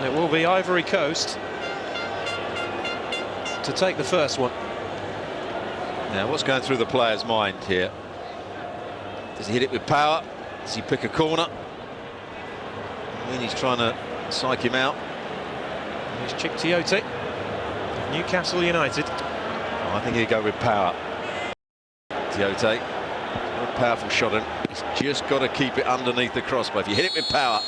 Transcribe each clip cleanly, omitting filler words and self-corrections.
And it will be Ivory Coast to take the first one. Now, what's going through the player's mind here? Does he hit it with power? Does he pick a corner? I mean, he's trying to psych him out. Here's Tiote, Newcastle United. Oh, I think he'd go with power. Tiote, a powerful shot, and he's just got to keep it underneath the crossbar. If you hit it with power.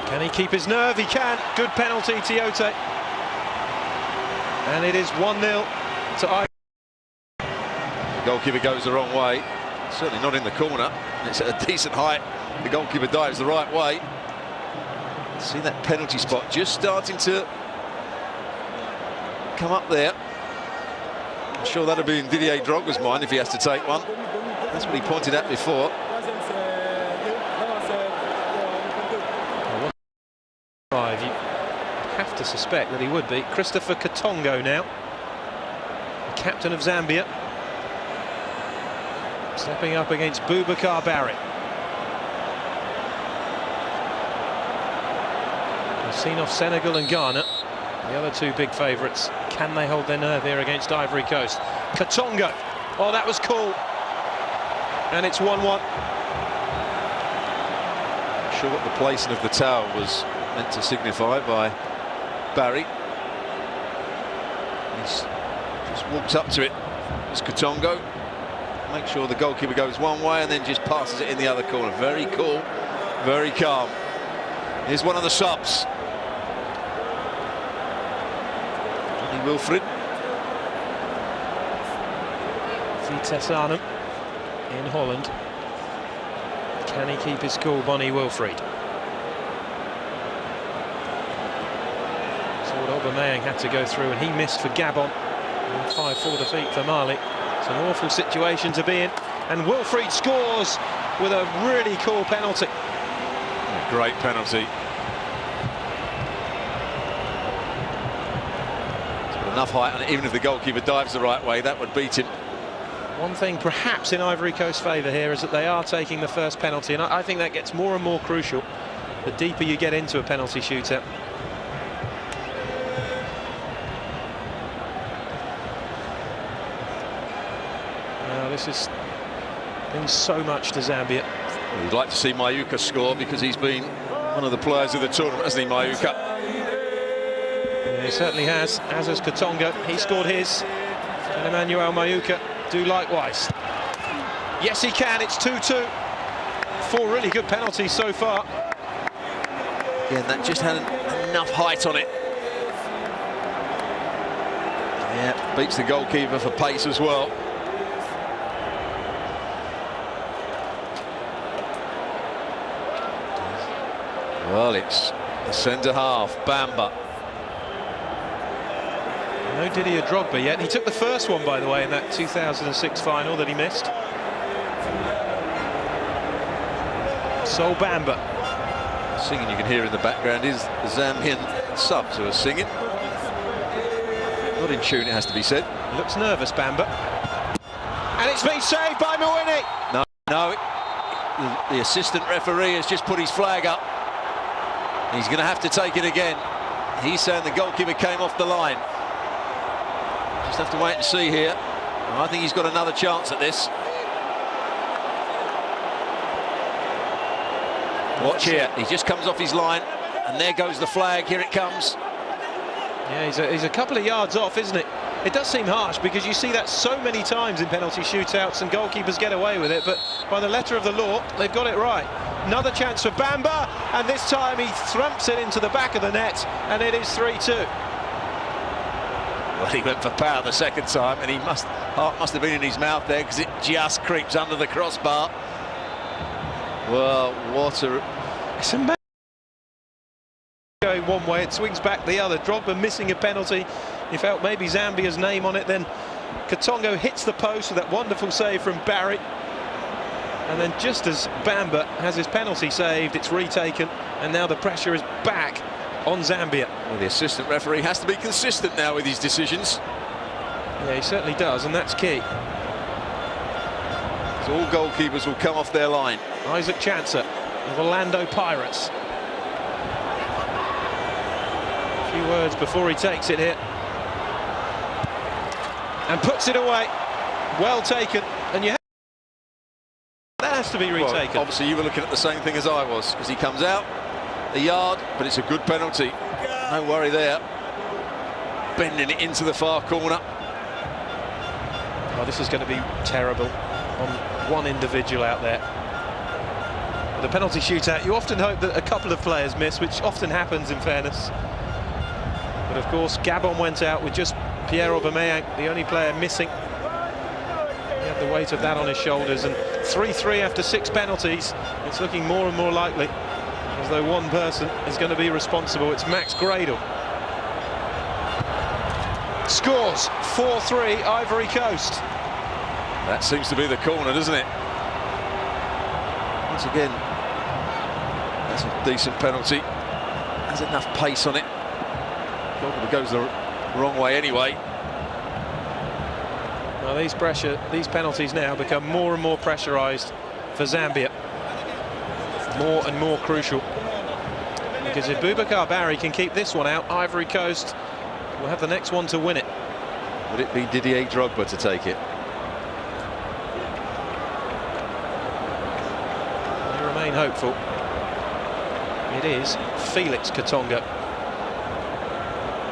Can he keep his nerve? He can. Good penalty, Tiote. And it is 1-0 to Ivory. The goalkeeper goes the wrong way. Certainly not in the corner. It's at a decent height. The goalkeeper dives the right way. See that penalty spot just starting to come up there. I'm sure that'll be in Didier Drogba's mind if he has to take one. That's what he pointed at before. You have to suspect that he would be. Christopher Katongo now, the captain of Zambia, stepping up against Boubacar Barry. We've seen off Senegal and Ghana, the other two big favourites. Can they hold their nerve here against Ivory Coast? Katongo, oh, that was cool. And it's 1-1. Not sure what the placing of the towel was meant to signify by Barry. He's just walked up to it. It's Katongo. Make sure the goalkeeper goes one way and then just passes it in the other corner. Very cool, very calm. Here's one of the subs. Johnny Wilfred. Vitesse Arnhem in Holland. Can he keep his cool, Bonnie Wilfried? Aubameyang had to go through and he missed for Gabon. 5-4 defeat for Mali. It's an awful situation to be in. And Wilfried scores with a really cool penalty. A great penalty. It's got enough height, and even if the goalkeeper dives the right way, that would beat him. One thing perhaps in Ivory Coast's favour here is that they are taking the first penalty, and I think that gets more and more crucial the deeper you get into a penalty shootout. This has been so much to Zambia. We'd like to see Mayuka score because he's been one of the players of the tournament, hasn't he, Mayuka? Yeah, he certainly has, as has Katongo. He scored his, and Emmanuel Mayuka do likewise. Yes, he can. It's 2-2. 4 really good penalties so far. Again, that just had enough height on it. Yeah, beats the goalkeeper for pace as well. Well, it's the centre-half, Bamba. No Didier Drogba yet. He took the first one, by the way, in that 2006 final that he missed. Sol Bamba. Singing you can hear in the background is the Zambian subs who are singing. Not in tune, it has to be said. Looks nervous, Bamba. And it's been saved by Mwini. No, the assistant referee has just put his flag up. He's going to have to take it again. He's saying the goalkeeper came off the line. Just have to wait and see here. I think he's got another chance at this. Watch here. He just comes off his line, and there goes the flag. Here it comes. Yeah, he's a couple of yards off, isn't it? It does seem harsh because you see that so many times in penalty shootouts and goalkeepers get away with it, but by the letter of the law, they've got it right. Another chance for Bamba, and this time he thumps it into the back of the net, and it is 3-2. Well, he went for power the second time, and heart must have been in his mouth there because it just creeps under the crossbar. Well, what a... It's amazing. Going one way, it swings back the other. Drogba missing a penalty. He felt maybe Zambia's name on it. Then Katongo hits the post with that wonderful save from Barry. And then just as Bamba has his penalty saved, it's retaken. And now the pressure is back on Zambia. Well, the assistant referee has to be consistent now with his decisions. Yeah, he certainly does, and that's key. So all goalkeepers will come off their line. Isaac Chancer of Orlando Pirates. few words before he takes it here. And puts it away. Well taken. And that has to be retaken. Well, obviously you were looking at the same thing as I was, because he comes out a yard, but it's a good penalty. No worry there. Bending it into the far corner. Oh, this is going to be terrible on one individual out there. The penalty shootout, you often hope that a couple of players miss, which often happens in fairness. But of course, Gabon went out with just Pierre Aubameyang, the only player missing. He had the weight of that on his shoulders, and 3-3 after 6 penalties. It's looking more and more likely as though one person is going to be responsible. It's Max Gradel. Scores 4-3 Ivory Coast. That seems to be the corner, doesn't it? Once again, that's a decent penalty. Has enough pace on it. It goes the wrong way anyway. Well, these penalties now become more and more pressurised for Zambia. More and more crucial. Because if Boubacar Barry can keep this one out, Ivory Coast will have the next one to win it. Would it be Didier Drogba to take it? They remain hopeful. It is Felix Katongo.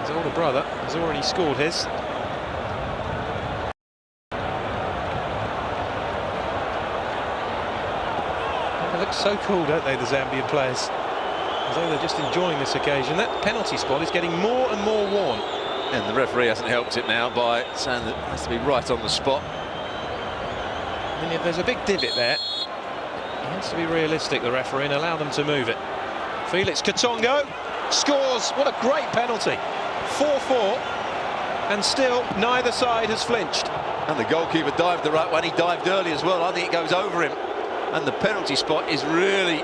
His older brother has already scored his. They look so cool, don't they, the Zambian players? As though they're just enjoying this occasion. That penalty spot is getting more and more worn. And the referee hasn't helped it now by saying that it has to be right on the spot. I mean, if there's a big divot there, he has to be realistic, the referee, and allow them to move it. Felix Katongo scores. What a great penalty. 4-4, and still neither side has flinched. And the goalkeeper dived the right way. He dived early as well. I think it goes over him. And the penalty spot is really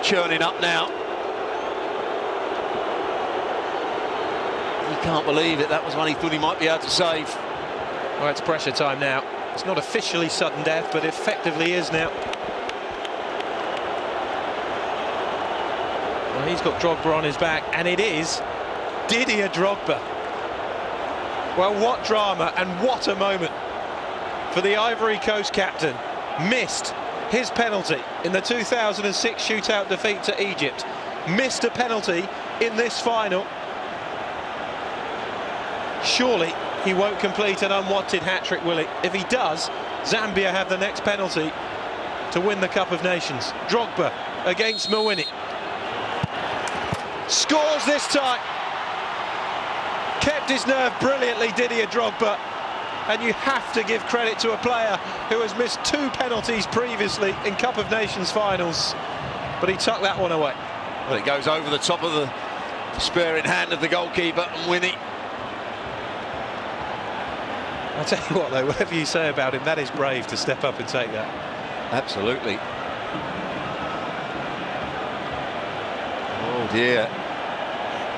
churning up now. He can't believe it. That was one he thought he might be able to save. Well, it's pressure time now. It's not officially sudden death, but effectively is now. Well, he's got Drogba on his back, and it is Didier Drogba. Well, what drama and what a moment for the Ivory Coast captain. Missed his penalty in the 2006 shootout defeat to Egypt. Missed a penalty in this final. Surely he won't complete an unwanted hat-trick, will he? If he does, Zambia have the next penalty to win the Cup of Nations. Drogba against Mwini. Scores this time. Kept his nerve brilliantly, Didier Drogba. And you have to give credit to a player who has missed 2 penalties previously in Cup of Nations finals. But he tucked that one away. Well, it goes over the top of the sparing hand of the goalkeeper, and Winnie. I'll tell you what, though, whatever you say about him, that is brave to step up and take that. Absolutely. Oh dear.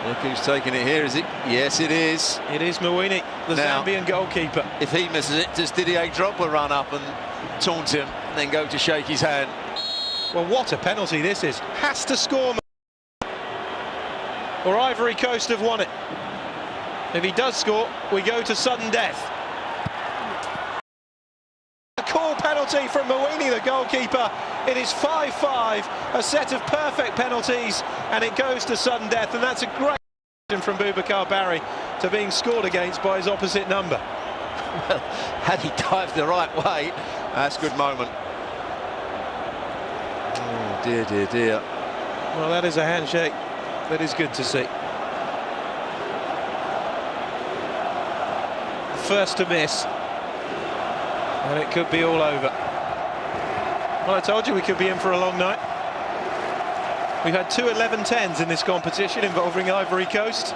Look who's taking it here, is it? Yes, it is. It is Mwini, the now, Zambian goalkeeper. If he misses it, does Didier Drogba run up and taunt him and then go to shake his hand? Well, what a penalty this is. Has to score, or Ivory Coast have won it. If he does score, we go to sudden death. A cool penalty from Mwini, the goalkeeper. It is 5-5, a set of perfect penalties, and it goes to sudden death, and that's a great from Boubacar Barry to being scored against by his opposite number. Well, had he dived the right way, that's a good moment. Oh dear, dear, dear. Well, that is a handshake that is good to see. First to miss, and it could be all over. Well, I told you we could be in for a long night. We've had 2 11-10s in this competition involving Ivory Coast.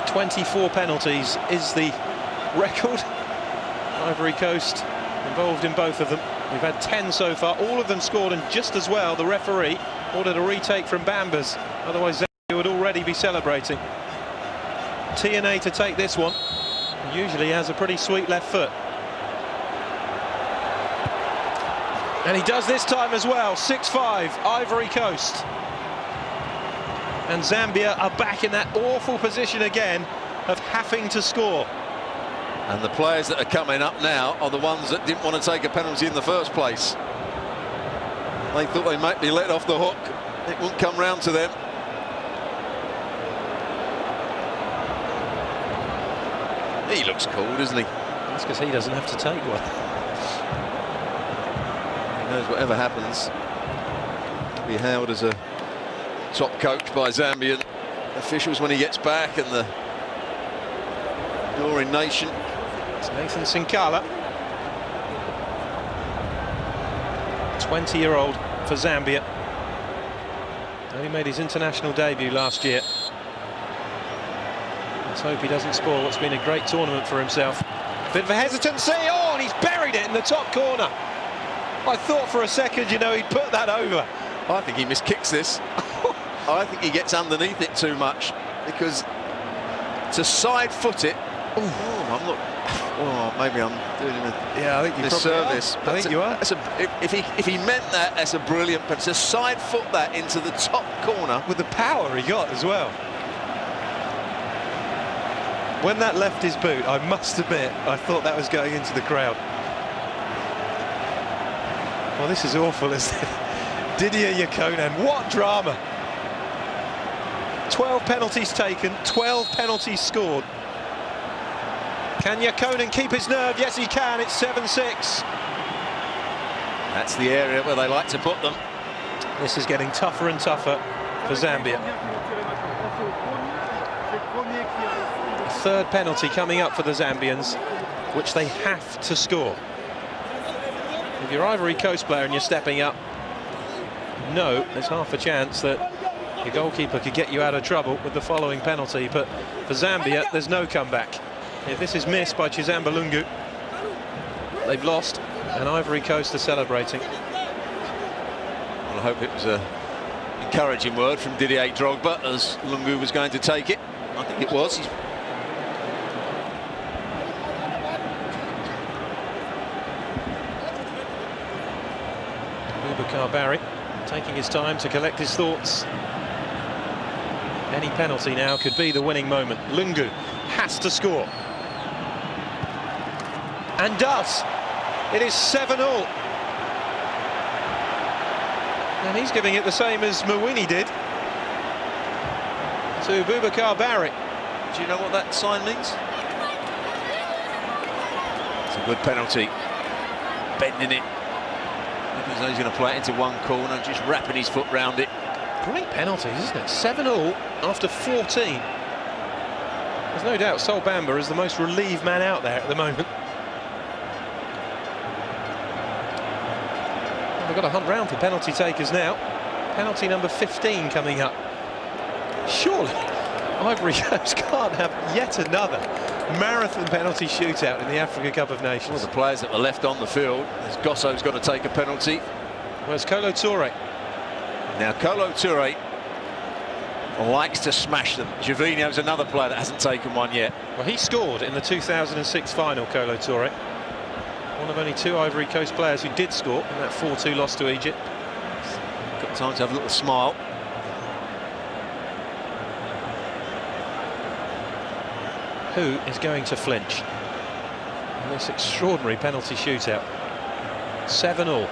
"24 penalties is the record. Ivory Coast involved in both of them. We've had 10 so far, all of them scored, and just as well, the referee ordered a retake from Bambas. Otherwise, Zambia would already be celebrating. TNA to take this one. He usually has a pretty sweet left foot. And he does this time as well. 6-5, Ivory Coast. And Zambia are back in that awful position again of having to score. And the players that are coming up now are the ones that didn't want to take a penalty in the first place. They thought they might be let off the hook. It won't come round to them. He looks cool, doesn't he? That's because he doesn't have to take one. He knows whatever happens, he'll be hailed as a top coach by Zambian officials when he gets back, and the Glory Nation. It's Nathan Sinkala, 20-year-old for Zambia. Only made his international debut last year. Let's hope he doesn't spoil what's been a great tournament for himself. Bit of a hesitancy, oh, and he's buried it in the top corner. I thought for a second, you know, he'd put that over. I think he miskicks this. I think he gets underneath it too much, because to side foot it. I'm not. Oh, maybe I'm doing him I think you disservice. I think you are. If he meant that, that's a brilliant. But to side foot that into the top corner with the power he got as well. When that left his boot, I must admit, I thought that was going into the crowd. Well, this is awful, isn't it? Didier Yakonen, what drama! 12 penalties taken, 12 penalties scored. Can Yakonen keep his nerve? Yes, he can. It's 7-6. That's the area where they like to put them. This is getting tougher and tougher for Zambia. Third penalty coming up for the Zambians, which they have to score. If you're Ivory Coast player and you're stepping up, no, there's half a chance that your goalkeeper could get you out of trouble with the following penalty. But for Zambia, there's no comeback. If this is missed by Chizamba Lungu, they've lost, and Ivory Coast are celebrating. Well, I hope it was an encouraging word from Didier Drogba as Lungu was going to take it. I think it was. Boubacar Barry taking his time to collect his thoughts. Any penalty now could be the winning moment. Lungu has to score. And does. It is 7-all. And he's giving it the same as Mawini did to Boubacar Barry. Do you know what that sign means? It's a good penalty. Bending it. Because he's going to play it into one corner, just wrapping his foot round it. Great penalties, isn't it? 7-all after 14. There's no doubt Sol Bamba is the most relieved man out there at the moment. Well, they've got to hunt round for penalty takers now. Penalty number 15 coming up. Surely Ivory Coast can't have yet another marathon penalty shootout in the Africa Cup of Nations. Well, the players that were left on the field, as Gosso's got to take a penalty. Where's Kolo Touré? Now, Kolo Touré likes to smash them. Gervinho's another player that hasn't taken one yet. Well, he scored in the 2006 final, Kolo Touré. One of only 2 Ivory Coast players who did score in that 4-2 loss to Egypt. Got time to have a little smile. Who is going to flinch in this extraordinary penalty shootout? 7-all.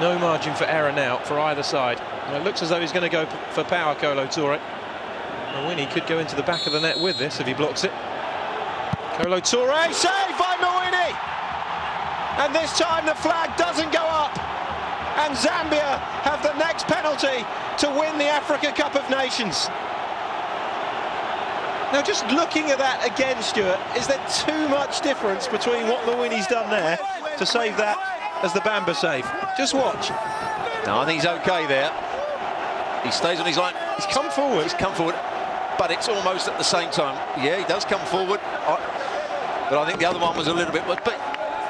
No margin for error now for either side. Well, it looks as though he's going to go for power, Kolo Touré. Mawini could go into the back of the net with this if he blocks it. Kolo Touré, saved by Mawini! And this time the flag doesn't go up. And Zambia have the next penalty to win the Africa Cup of Nations. Now, just looking at that again, Stuart, is there too much difference between what Mawini's done there to save that as the Bamba save? Just watch. No, I think he's okay there. He stays on his line. He's come forward. He's come forward, but it's almost at the same time. Yeah, he does come forward. But I think the other one was a little bit... But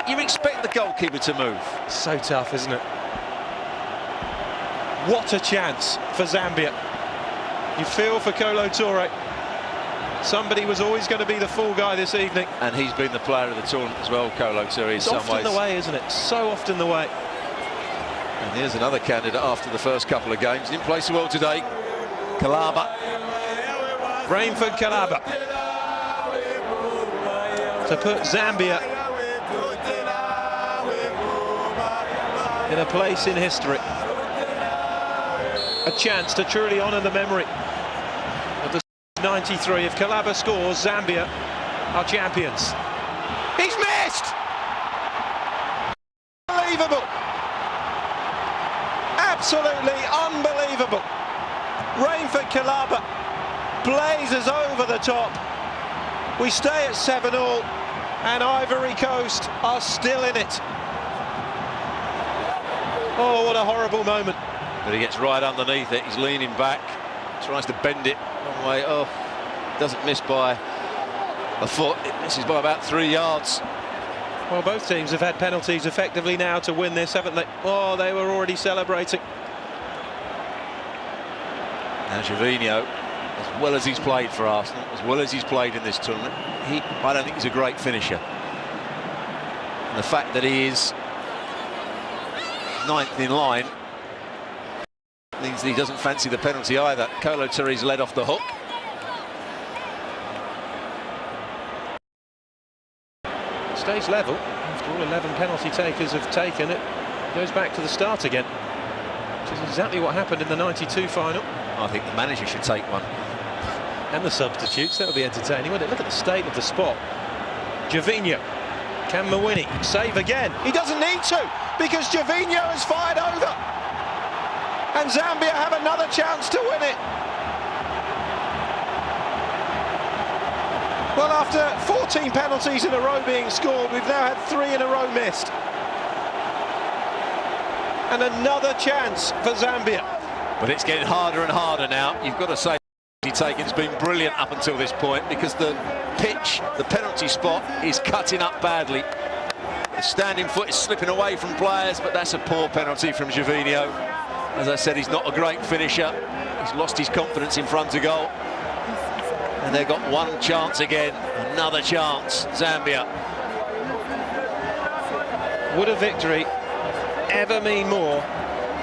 you expect the goalkeeper to move. So tough, isn't it? What a chance for Zambia. You feel for Kolo Touré. Somebody was always going to be the fall guy this evening. And he's been the player of the tournament as well, Kolo Touré, in some ways. It's often the way, isn't it? So often the way. And here's another candidate after the first couple of games. Didn't play so well today. Kalaba. Rainford Kalaba to put Zambia in a place in history. A chance to truly honour the memory of the 93. If Kalaba scores, Zambia are champions. He's missed! Unbelievable! Absolutely unbelievable! Rainford Kalaba blazes over the top. We stay at 7-all, and Ivory Coast are still in it. Oh, what a horrible moment. But he gets right underneath it. He's leaning back, tries to bend it one way. Oh, doesn't miss by a foot. It misses by about 3 yards. Well, both teams have had penalties effectively now to win this, haven't they? Oh, they were already celebrating. And Gervinho, as well as he's played for Arsenal, as well as he's played in this tournament, I don't think he's a great finisher. And the fact that he is 9th in line means that he doesn't fancy the penalty either. Kolo Touré's led off the hook. Stays level. After all 11 penalty takers have taken it, goes back to the start again, which is exactly what happened in the 92 final. I think the manager should take one. And the substitutes, that'll be entertaining, wouldn't it? Look at the state of the spot. Gervinho, can Mawini save again? He doesn't need to, because Gervinho has fired over. And Zambia have another chance to win it. Well, after 14 penalties in a row being scored, we've now had 3 in a row missed. And another chance for Zambia. But it's getting harder and harder now. You've got to say taken's been brilliant up until this point, because the pitch, the penalty spot, is cutting up badly. The standing foot is slipping away from players, but that's a poor penalty from Gervinho. As I said, he's not a great finisher. He's lost his confidence in front of goal. And they've got one chance again. Another chance, Zambia. Would a victory ever mean more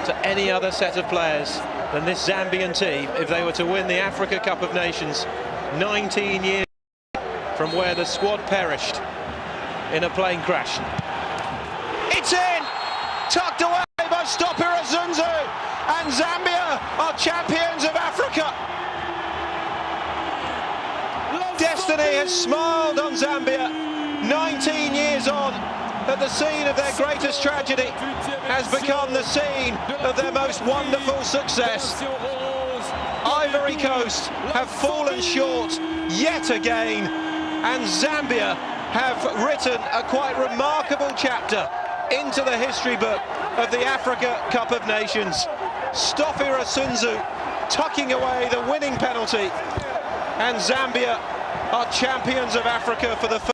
to any other set of players than this Zambian team if they were to win the Africa Cup of Nations 19 years from where the squad perished in a plane crash? It's in! Tucked away by Stopira Zunzu, and Zambia are champions of Africa. Destiny has smiled on Zambia. 19 years on, at the scene of their greatest tragedy, has become the scene of their most wonderful success. Ivory Coast have fallen short yet again, and Zambia have written a quite remarkable chapter into the history book of the Africa Cup of Nations. Stopira Zunzu tucking away the winning penalty, and Zambia are champions of Africa for the first